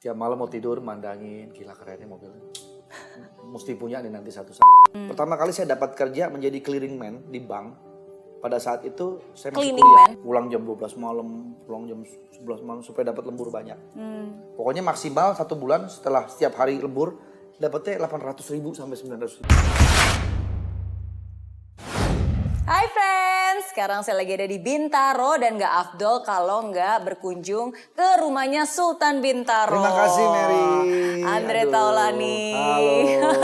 Tiap malam mau tidur mandangin, gila kerennya mobilnya. Mesti punya nih nanti satu saat. Pertama kali saya dapat kerja menjadi clearing man di bank. Pada saat itu saya masih Cleaning kuliah. man? Pulang jam 12 malam, pulang jam 11 malam supaya dapat lembur banyak. Pokoknya maksimal 1 bulan setelah setiap hari lembur dapatnya 800.000 sampai 900.000. Hai friends, sekarang saya lagi ada di Bintaro dan gak afdol kalau nggak berkunjung ke rumahnya Sultan Bintaro. Terima kasih Mary. Andre Aduh, Taulani. Halo.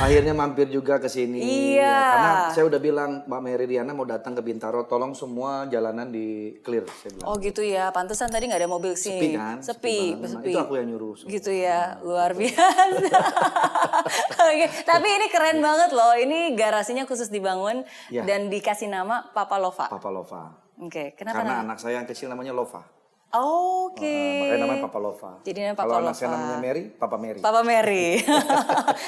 Akhirnya mampir juga ke sini. Iya. Ya, karena saya udah bilang Mbak Mary Riana mau datang ke Bintaro, tolong semua jalanan di clear. Saya bilang. Oh gitu ya, pantesan tadi nggak ada mobil sini. Sepi kan? Sepi, banget. sepi. Itu aku yang nyuruh. Gitu ya, luar biasa. Oke, tapi ini keren banget loh. Ini garasinya khusus dibangun Ya. dan dikasih nama Papa Lova. Papa Lova. Oke, kenapa Karena nama? anak saya yang kecil namanya Lova. Oke. Makanya namanya Papa Lova. Jadi namanya Papa Kalau anak Lova. saya namanya Mary, Papa Mary. Papa Mary.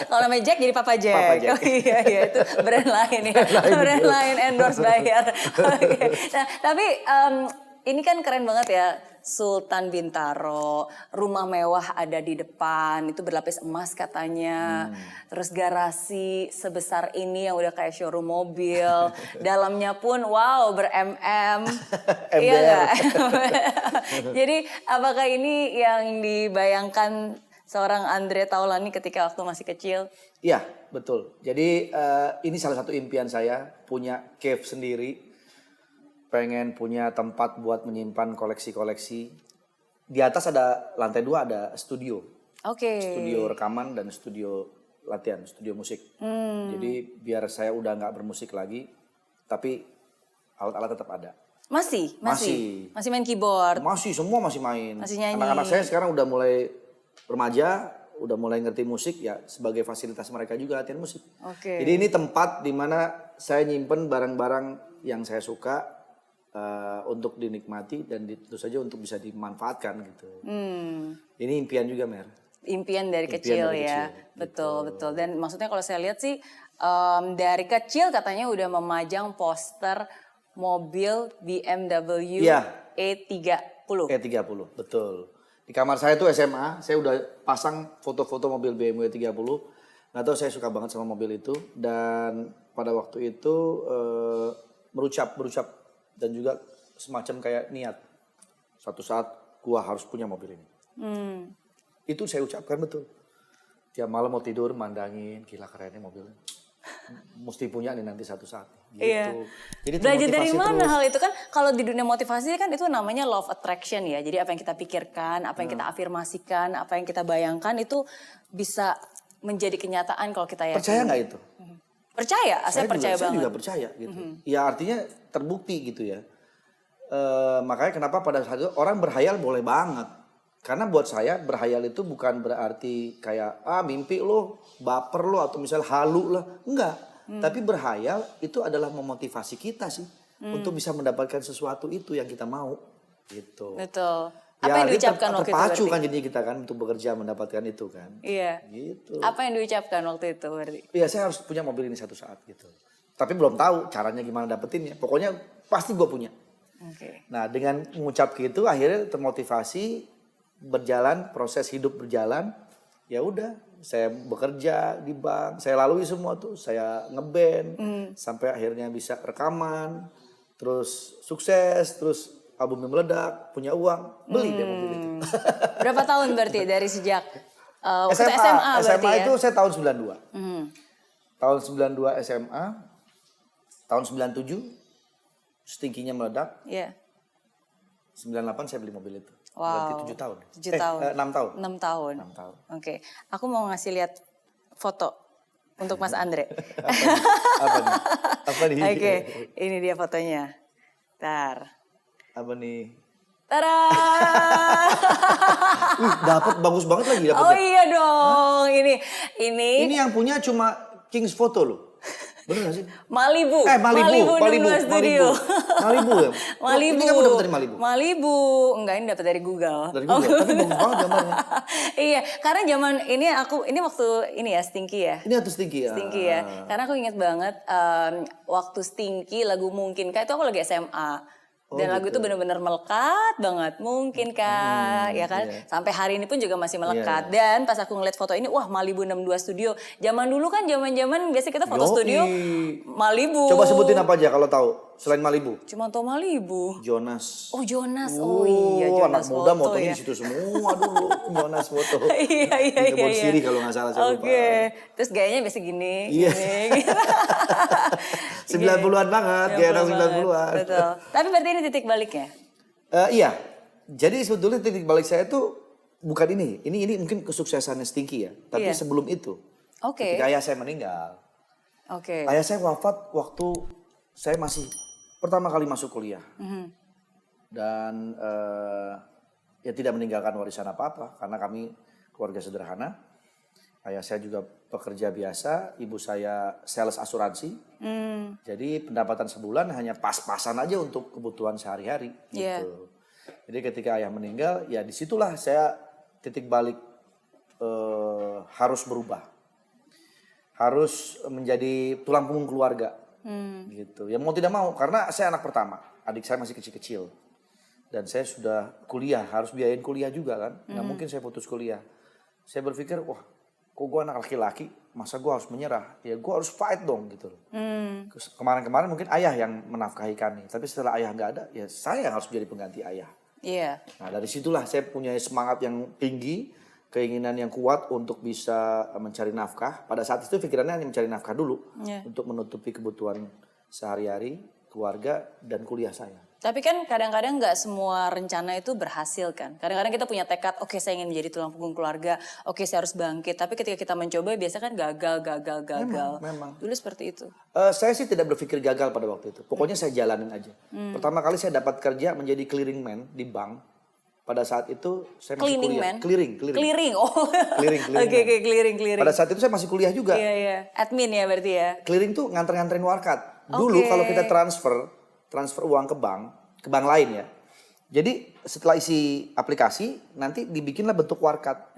Kalau namanya Jack jadi Papa Jack. Papa Jack. Oh iya itu brand lain ya. Brand lain endorse bayar. Oke. Nah, tapi ini kan keren banget ya. Sultan Bintaro, rumah mewah ada di depan, itu berlapis emas katanya. Terus garasi sebesar ini yang udah kayak showroom mobil. Dalamnya pun wow ber-MM. Iya nggak? Jadi apakah ini yang dibayangkan seorang Andre Taulani ketika waktu masih kecil? Iya, betul. Jadi ini salah satu impian saya, punya cave sendiri. Pengen punya tempat buat menyimpan koleksi-koleksi. Di atas ada lantai 2 ada studio. Oke. Studio rekaman dan studio latihan, studio musik. Jadi biar saya udah nggak bermusik lagi, tapi alat-alat tetap ada. Masih main keyboard. Masih, semua masih main. Masih nyanyi. Anak-anak saya sekarang udah mulai remaja, udah mulai ngerti musik ya, sebagai fasilitas mereka juga latihan musik. Oke. Jadi ini tempat di mana saya nyimpen barang-barang yang saya suka untuk dinikmati dan tentu saja untuk bisa dimanfaatkan gitu. Ini impian juga, Mer. Impian dari kecil ya. Betul. Dan maksudnya kalau saya lihat sih dari kecil katanya udah memajang poster mobil BMW Iya. E30. E30, betul. Di kamar saya tuh SMA, saya udah pasang foto-foto mobil BMW E30. Nggak tahu, saya suka banget sama mobil itu. Dan pada waktu itu berucap dan juga semacam kayak niat. Suatu saat gua harus punya mobil ini. Itu saya ucapkan betul. Tiap malam mau tidur mandangin, gila kerennya mobilnya. Mesti punya nih nanti satu saat. Gitu. Iya. Jadi Belajar dari termotivasi mana terus. hal itu kan? Kalau di dunia motivasi kan itu namanya law of attraction ya. Jadi apa yang kita pikirkan, apa yang kita afirmasikan, apa yang kita bayangkan itu bisa menjadi kenyataan kalau kita yakin. Percaya nggak itu? Percaya, saya percaya saya banget. juga percaya gitu. Ya artinya terbukti gitu ya. Makanya kenapa pada saat itu orang berhayal boleh banget. Karena buat saya berhayal itu bukan berarti kayak mimpi lo, baper lo atau misal halu lah. Enggak. Tapi berhayal itu adalah memotivasi kita sih untuk bisa mendapatkan sesuatu itu yang kita mau gitu. Betul. Ya, Apa yang diucapkan waktu itu terpacu berarti? kan jadinya kita kan untuk bekerja mendapatkan itu kan. Iya. Gitu. Apa yang diucapkan waktu itu berarti? Iya, saya harus punya mobil ini satu saat gitu. Tapi belum tahu caranya gimana dapetinnya. Pokoknya pasti gue punya. Oke. Nah, dengan mengucap gitu akhirnya termotivasi, berjalan, proses hidup berjalan. Ya udah, saya bekerja di bank, saya lalui semua tuh, saya ngeband sampai akhirnya bisa rekaman, terus sukses, terus albumnya meledak, punya uang, beli deh mobil itu. Berapa tahun berarti dari sejak waktu SMA berarti SMA ya? itu saya tahun 92. Tahun 92 SMA, tahun 97 stinkinya meledak, Iya. 98 saya beli mobil itu. Wow. Berarti 7 tahun. 7 tahun. 6 tahun. 6 tahun. 6 tahun. Oke. Aku mau ngasih lihat foto untuk Mas Andre. Apa nih? Apa nih? Oke, ini dia fotonya. Bentar. Apa nih? Tada! Dapat bagus banget lagi Oh dapetnya. iya dong, ini Ini yang punya cuma Kings Photo loh. Bener gak sih? Malibu. Malibu. 62 Studio. Malibu ya? Malibu. Ini kamu dapat dari Malibu? Malibu. Enggak, ini dapat dari Google. Dari Google, tapi bagus banget gambarnya. Iya, karena zaman ini waktu ini ya Stinky ya. Ini atas tinggi ya? Stinky ya. Karena aku ingat banget waktu Stinky lagu Mungkinkah itu aku lagi SMA. Dan lagu itu benar-benar melekat banget. Mungkinkah, ya kan? Iya. Sampai hari ini pun juga masih melekat. Dan pas aku ngeliat foto ini, wah Malibu 62 Studio. Zaman dulu kan zaman biasa kita foto Yoi. studio Malibu. Coba sebutin apa aja kalau tahu selain Malibu. Cuma tau Malibu. Jonas. Oh Jonas, oh iya anak Jonas muda foto motonya ya. di situ semua dulu. Jonas foto. Iya. Di Kebon Siri kalau nggak salah saya lupa. Oke, terus gayanya biasa gini. Iya. Gini. 90-an banget, kayak anak 90-an. Betul. Tapi berarti ini titik baliknya. Iya. Jadi sebetulnya titik balik saya tuh bukan ini. Ini mungkin kesuksesannya Stinky ya. Tapi Iya. sebelum itu. Oke. Ketika ayah saya meninggal. Oke. Ayah saya wafat waktu saya masih pertama kali masuk kuliah. Dan ya tidak meninggalkan warisan apa-apa. Karena kami keluarga sederhana. Ayah saya juga pekerja biasa, ibu saya sales asuransi. Jadi pendapatan sebulan hanya pas-pasan aja untuk kebutuhan sehari-hari. Iya. Gitu. Jadi ketika ayah meninggal, ya disitulah saya titik balik harus berubah. Harus menjadi tulang punggung keluarga. Gitu. Ya mau tidak mau, karena saya anak pertama. Adik saya masih kecil-kecil. Dan saya sudah kuliah, harus biayain kuliah juga kan. Nggak mungkin saya putus kuliah. Saya berpikir, wah kok gue anak laki-laki, masa gue harus menyerah? Ya gue harus fight dong gitu loh. Kemarin-kemarin mungkin ayah yang menafkahi kami. Tapi setelah ayah nggak ada, ya saya yang harus menjadi pengganti ayah. Iya. Nah dari situlah saya punya semangat yang tinggi, keinginan yang kuat untuk bisa mencari nafkah. Pada saat itu pikirannya hanya mencari nafkah dulu. Iya. Untuk menutupi kebutuhan sehari-hari, keluarga, dan kuliah saya. Tapi kan kadang-kadang nggak semua rencana itu berhasil kan. Kadang-kadang kita punya tekad, oke saya ingin menjadi tulang punggung keluarga, oke saya harus bangkit. Tapi ketika kita mencoba biasa kan gagal. Memang. Dulu seperti itu. Saya sih tidak berpikir gagal pada waktu itu. Pokoknya saya jalanin aja. Pertama kali saya dapat kerja menjadi clearing man di bank. Pada saat itu saya masih Cleaning kuliah. man? Clearing. Oh. Clearing Oke, man. clearing. Pada saat itu saya masih kuliah juga. Iya. Admin ya berarti ya. Clearing tuh nganter-nganterin warkat. Dulu Oke. kalau kita transfer uang ke bank lain ya. Jadi setelah isi aplikasi nanti dibikinlah bentuk warkat.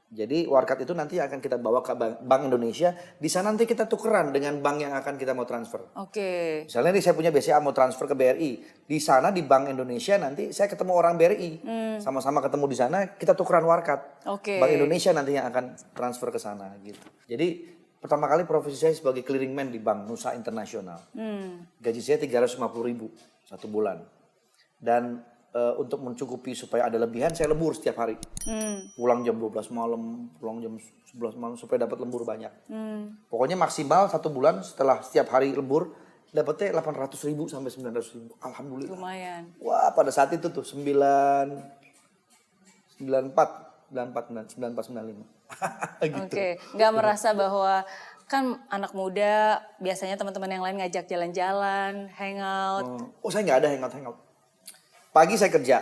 Jadi warkat itu nanti akan kita bawa ke Bank Indonesia. Di sana nanti kita tukeran dengan bank yang akan kita mau transfer. Oke. Misalnya nih saya punya BCA mau transfer ke BRI. Di sana di Bank Indonesia nanti saya ketemu orang BRI. Sama-sama ketemu di sana kita tukeran warkat. Oke. Bank Indonesia nanti yang akan transfer ke sana gitu. Jadi pertama kali profesi saya sebagai clearing man di Bank Nusa Internasional. Gaji saya 350.000 satu bulan. Dan untuk mencukupi supaya ada lebihan saya lembur setiap hari. Pulang jam 12 malam, pulang jam 11 malam supaya dapat lembur banyak. Pokoknya maksimal satu bulan setelah setiap hari lembur dapatnya 800.000 sampai 900.000. Alhamdulillah. Lumayan. Wah pada saat itu tuh 94, 95. Gitu. Oke, nggak merasa bahwa kan anak muda biasanya teman-teman yang lain ngajak jalan-jalan, hangout. Oh saya nggak ada hangout. Pagi saya kerja.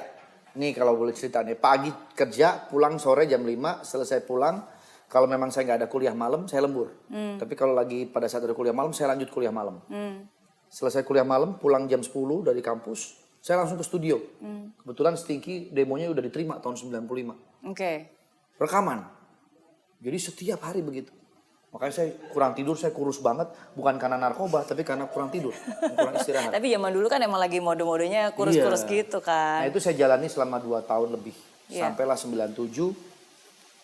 Nih kalau boleh cerita nih. Pagi kerja, pulang sore jam 5. Selesai pulang. Kalau memang saya nggak ada kuliah malam, saya lembur. Tapi kalau lagi pada saat ada kuliah malam, saya lanjut kuliah malam. Selesai kuliah malam, pulang jam 10 dari kampus. Saya langsung ke studio. Kebetulan Stinky demonya udah diterima tahun 95. Oke. Rekaman. Jadi setiap hari begitu. Makanya saya kurang tidur, saya kurus banget. Bukan karena narkoba, tapi karena kurang tidur. Kurang istirahat. Tapi zaman dulu kan emang lagi mode-modenya kurus-kurus gitu kan. Nah itu saya jalani selama 2 tahun lebih. Iya. Sampailah 97,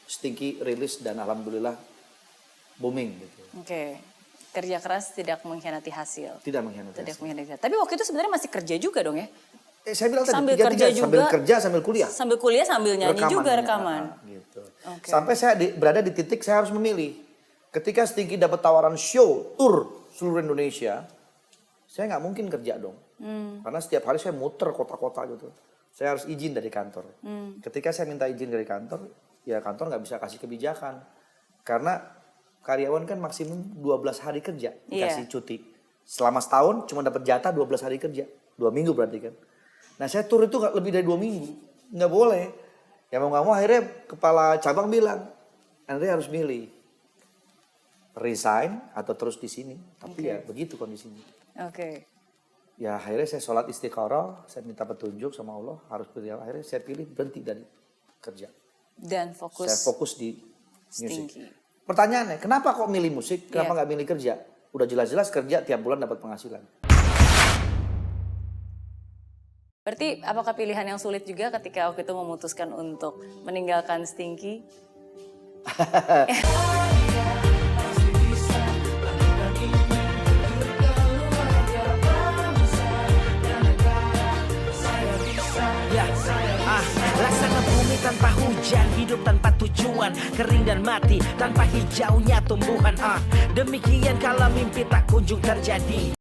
Stinky rilis dan alhamdulillah booming gitu. Oke. Kerja keras tidak mengkhianati hasil. Tidak mengkhianati. Tidak mengkhianati hasil. Tapi waktu itu sebenarnya masih kerja juga dong ya? Saya bilang tadi, Sambil 3-3, kerja juga. sambil kerja, sambil kuliah. Sambil kuliah, sambil nyanyi juga rekaman. Gitu. Oke. Sampai saya berada di titik saya harus memilih. Ketika Stinky dapat tawaran show, tour seluruh Indonesia, saya nggak mungkin kerja dong. Karena setiap hari saya muter kota-kota gitu. Saya harus izin dari kantor. Ketika saya minta izin dari kantor, ya kantor nggak bisa kasih kebijakan. Karena karyawan kan maksimum 12 hari kerja dikasih cuti. Selama setahun cuma dapat jatah 12 hari kerja. 2 minggu berarti kan. Nah saya tur itu lebih dari 2 minggu, nggak boleh. Ya mau nggak mau akhirnya kepala cabang bilang, Andre harus milih, resign atau terus di sini. Tapi ya begitu kondisinya. Oke. Ya akhirnya saya sholat istiqoroh, saya minta petunjuk sama Allah, harus pilih. Akhirnya saya pilih berhenti dari kerja. Dan fokus. Saya fokus di musik. Stinky. Pertanyaannya, kenapa kok milih musik? Kenapa nggak milih kerja? Udah jelas-jelas kerja tiap bulan dapat penghasilan. Berarti apakah pilihan yang sulit juga ketika waktu itu memutuskan untuk meninggalkan Stinky? Laksana bumi tanpa hujan, hidup tanpa tujuan, kering dan mati tanpa hijaunya tumbuhan. Demikian kalau mimpi tak kunjung terjadi.